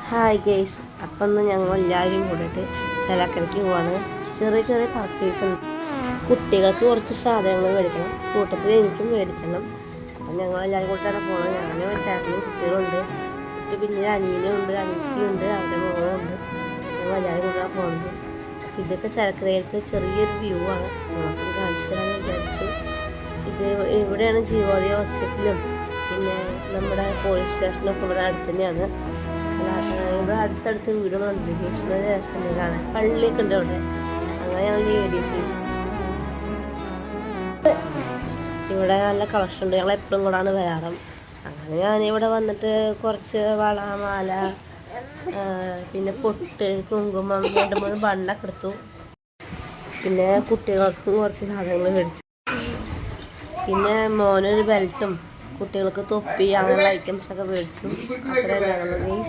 Hi guys, അപ്പം ഞങ്ങൾ എല്ലാവരും കൂടിയിട്ട് ചേലക്കരയ്ക്ക് പോവാണ്. ചെറിയ ചെറിയ പർച്ചേസ് ഉണ്ട്. കുട്ടികൾക്ക് കുറച്ച് സാധനങ്ങൾ മേടിക്കണം, കൂട്ടത്തിൽ എനിക്കും മേടിക്കണം. അപ്പം ഞങ്ങൾ എല്ലാവരും കൂട്ടിയാണ് പോകണം. ഞാനും ചേട്ടനും കുട്ടികളുണ്ട്, പിന്നെ അനിയനുണ്ട്, അനിയത്തിയുണ്ട്, അവരുടെ മോളുണ്ട്. ഞങ്ങൾ എല്ലാവരും കൂട്ടാണ് പോകുന്നത്. അപ്പം ഇതൊക്കെ ചേലക്കരയിലത്തെ ചെറിയൊരു വ്യൂ ആണ്. നമുക്ക് കാണിച്ചു തരാമെന്ന് വിചാരിച്ചു. ഇത് ഇവിടെയാണ് ജീവോദയ ഹോസ്പിറ്റലും പിന്നെ നമ്മുടെ പോലീസ് സ്റ്റേഷനൊക്കെ ഇവിടെ അടുത്ത് തന്നെയാണ്. ഇവിടെ അടുത്തടുത്ത് വീടുകളുണ്ട്. നല്ല രസമുണ്ട് കാണാൻ. പള്ളിയൊക്കെ ഉണ്ട് അവിടെ. അങ്ങനെയാണ് ലേഡീസ്. ഇവിടെ നല്ല കളക്ഷൻ ഉണ്ട്. ഞങ്ങൾ എപ്പോഴും കൂടാണ് വരാറ്. അങ്ങനെ ഞാനിവിടെ വന്നിട്ട് കുറച്ച് വള, മാല, പിന്നെ പൊട്ട്, കുങ്കുമം, 2-3 ബണ്ണൊക്കെ എടുത്തു. പിന്നെ കുട്ടികൾക്ക് കുറച്ച് സാധനങ്ങൾ മേടിച്ചു. പിന്നെ മോനൊരു ബെൽറ്റും കുട്ടികൾക്ക് തൊപ്പി അങ്ങനെയുള്ള ഐറ്റംസൊക്കെ മേടിച്ചു. അത്രയും